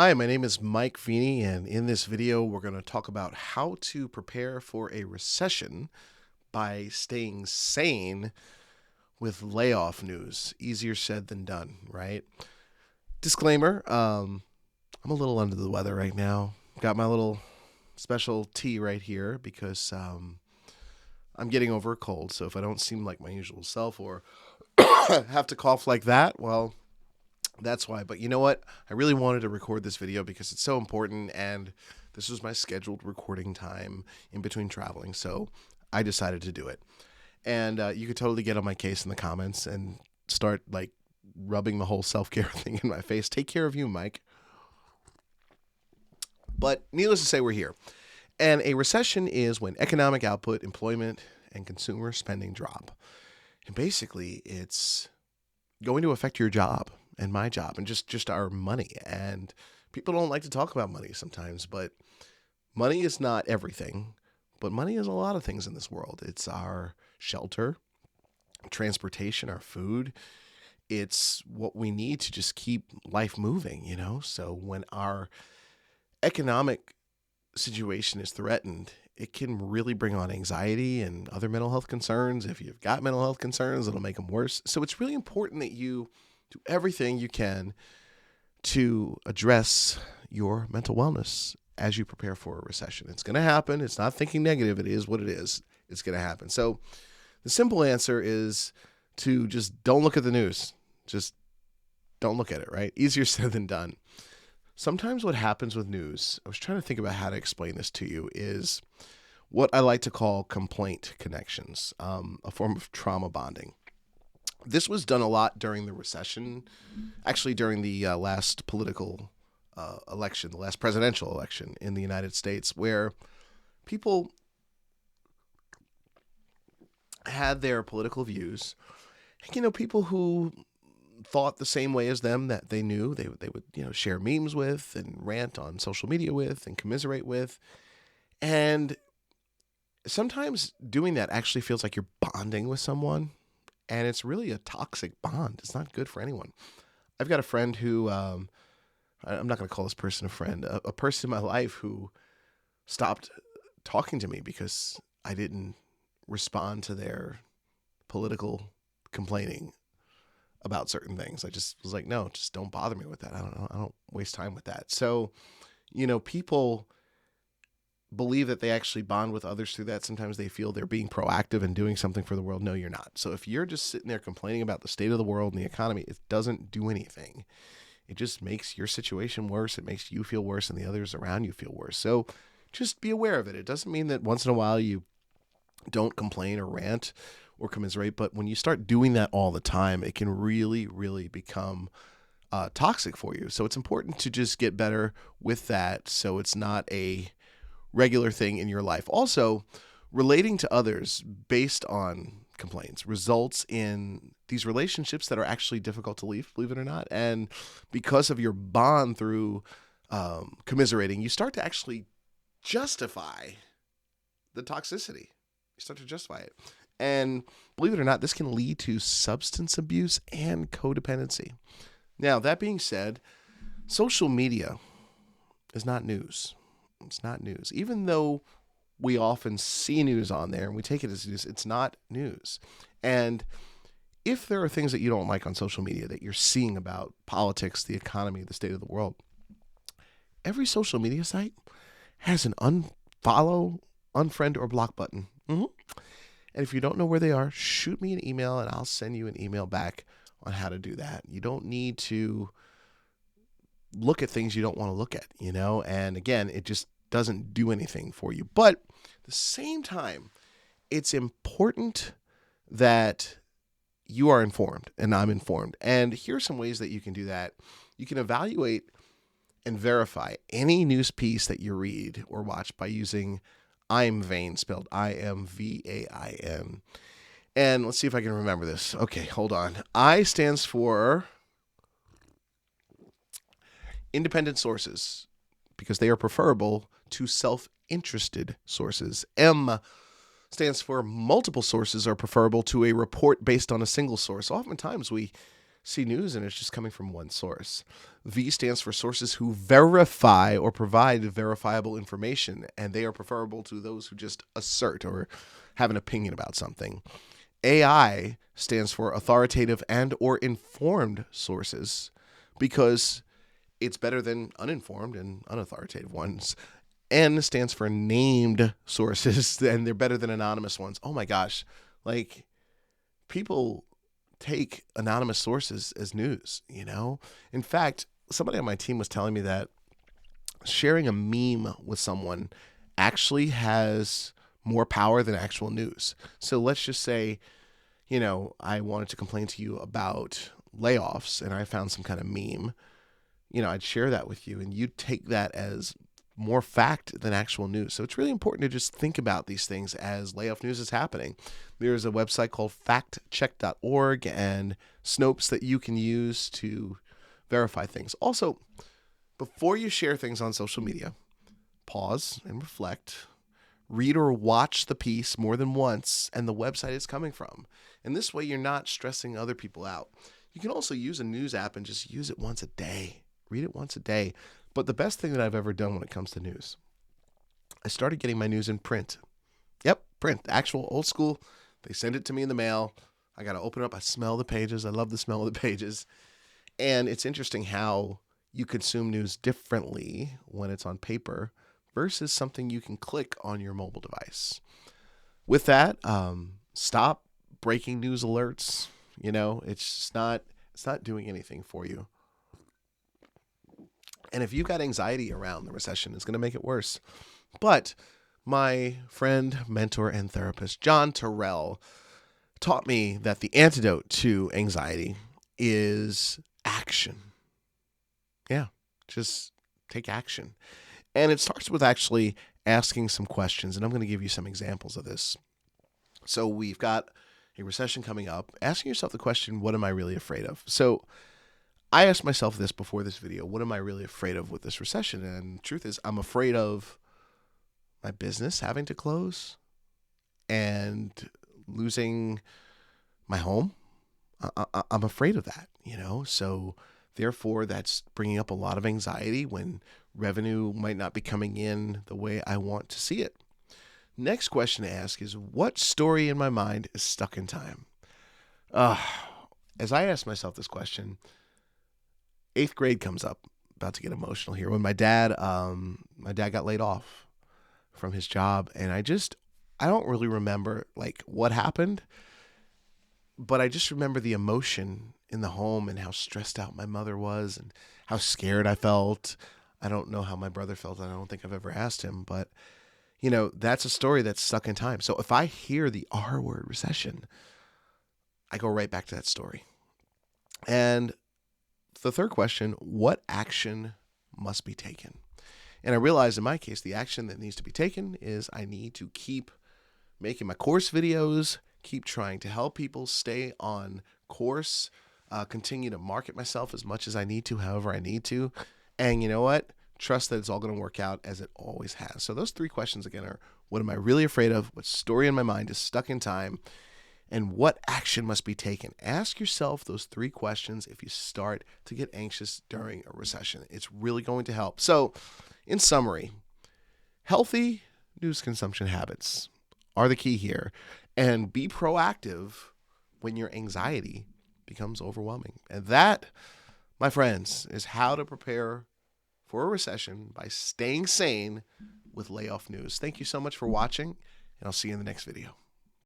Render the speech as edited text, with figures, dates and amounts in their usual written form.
Hi, my name is Mike Veny, and in this video, we're going to talk about how to prepare for a recession by staying sane with layoff news. Easier said than done, right? Disclaimer, I'm a little under the weather right now. Got my little special tea right here because I'm getting over a cold, so if I don't seem like my usual self or have to cough like that, well, that's why. But you know what? I really wanted to record this video because it's so important, and this was my scheduled recording time in between traveling, so I decided to do it. And you could totally get on my case in the comments and start like rubbing the whole self-care thing in my face. Take care of you, Mike. But needless to say, we're here. And a recession is when economic output, employment, and consumer spending drop. And basically, it's going to affect your job and my job and just our money. And people don't like to talk about money sometimes, but money is not everything. But money is a lot of things in this world. It's our shelter, transportation, our food. It's what we need to just keep life moving, you know? So when our economic situation is threatened, it can really bring on anxiety and other mental health concerns. If you've got mental health concerns, it'll make them worse. So it's really important that you do everything you can to address your mental wellness as you prepare for a recession. It's going to happen. It's not thinking negative. It is what it is. It's going to happen. So the simple answer is to just don't look at the news. Just don't look at it, right? Easier said than done. Sometimes what happens with news, I was trying to think about how to explain this to you, is what I like to call complaint connections, a form of trauma bonding. This was done a lot during the recession, actually during the last political election, the last presidential election in the United States, where people had their political views. You know, people who thought the same way as them that they knew they would share memes with and rant on social media with and commiserate with. And sometimes doing that actually feels like you're bonding with someone, and it's really a toxic bond. It's not good for anyone. I've got a friend who I'm not going to call this person a friend, a person in my life who stopped talking to me because I didn't respond to their political complaining about certain things. I just was like, no, just don't bother me with that. I don't waste time with that. So, people believe that they actually bond with others through that. Sometimes they feel they're being proactive and doing something for the world. No, you're not. So if you're just sitting there complaining about the state of the world and the economy, it doesn't do anything. It just makes your situation worse. It makes you feel worse and the others around you feel worse. So just be aware of it. It doesn't mean that once in a while you don't complain or rant or commiserate, but when you start doing that all the time, it can really, really become toxic for you. So it's important to just get better with that so it's not a regular thing in your life. Also, relating to others based on complaints results in these relationships that are actually difficult to leave, believe it or not. And because of your bond through commiserating, you start to actually justify the toxicity. You start to justify it. And believe it or not, this can lead to substance abuse and codependency. Now, that being said, social media is not news. It's not news. Even though we often see news on there and we take it as news, it's not news. And if there are things that you don't like on social media that you're seeing about politics, the economy, the state of the world, every social media site has an unfollow, unfriend, or block button. And if you don't know where they are, shoot me an email and I'll send you an email back on how to do that. You don't need to look at things you don't want to look at, and again, it just doesn't do anything for you. But at the same time, it's important that you are informed and I'm informed. And here are some ways that you can do that. You can evaluate and verify any news piece that you read or watch by using I'm Vain, spelled IMVAIN. And let's see if I can remember this. Okay, hold on. I stands for independent sources because they are preferable to self-interested sources. M stands for multiple sources are preferable to a report based on a single source. Oftentimes we see news and it's just coming from one source. V stands for sources who verify or provide verifiable information, and they are preferable to those who just assert or have an opinion about something. AI stands for authoritative and or informed sources, because it's better than uninformed and unauthoritative ones. N stands for named sources, and they're better than anonymous ones. Oh my gosh. Like, people take anonymous sources as news, you know? In fact, somebody on my team was telling me that sharing a meme with someone actually has more power than actual news. So let's just say, you know, I wanted to complain to you about layoffs and I found some kind of meme. You know, I'd share that with you and you'd take that as more fact than actual news. So it's really important to just think about these things as layoff news is happening. There's a website called factcheck.org and Snopes that you can use to verify things. Also, before you share things on social media, pause and reflect. Read or watch the piece more than once and the website it's coming from. And this way you're not stressing other people out. You can also use a news app and just use it once a day. Read it once a day. But the best thing that I've ever done when it comes to news, I started getting my news in print. Yep, print, actual old school. They send it to me in the mail. I got to open it up. I smell the pages. I love the smell of the pages. And it's interesting how you consume news differently when it's on paper versus something you can click on your mobile device. With that, stop breaking news alerts. You know, it's not doing anything for you. And if you've got anxiety around the recession, it's going to make it worse. But my friend, mentor, and therapist, John Terrell, taught me that the antidote to anxiety is action. Yeah, just take action. And it starts with actually asking some questions. And I'm going to give you some examples of this. So we've got a recession coming up. Asking yourself the question, what am I really afraid of? So I asked myself this before this video. What am I really afraid of with this recession? And the truth is, I'm afraid of my business having to close and losing my home. I'm afraid of that, you know? So therefore, that's bringing up a lot of anxiety when revenue might not be coming in the way I want to see it. Next question to ask is, what story in my mind is stuck in time? As I ask myself this question, 8th grade comes up. About to get emotional here. When my dad got laid off from his job, and I don't really remember like what happened, but I just remember the emotion in the home and how stressed out my mother was and how scared I felt. I don't know how my brother felt. I don't think I've ever asked him, but you know, that's a story that's stuck in time. So if I hear the R word, recession, I go right back to that story. And the third question, what action must be taken? And I realized in my case, the action that needs to be taken is I need to keep making my course videos, keep trying to help people stay on course, continue to market myself as much as I need to, however I need to. And you know what? Trust that it's all going to work out as it always has. So those 3 questions again are, what am I really afraid of? What story in my mind is stuck in time? And what action must be taken? Ask yourself those 3 questions if you start to get anxious during a recession. It's really going to help. So, in summary, healthy news consumption habits are the key here. And be proactive when your anxiety becomes overwhelming. And that, my friends, is how to prepare for a recession by staying sane with layoff news. Thank you so much for watching, and I'll see you in the next video.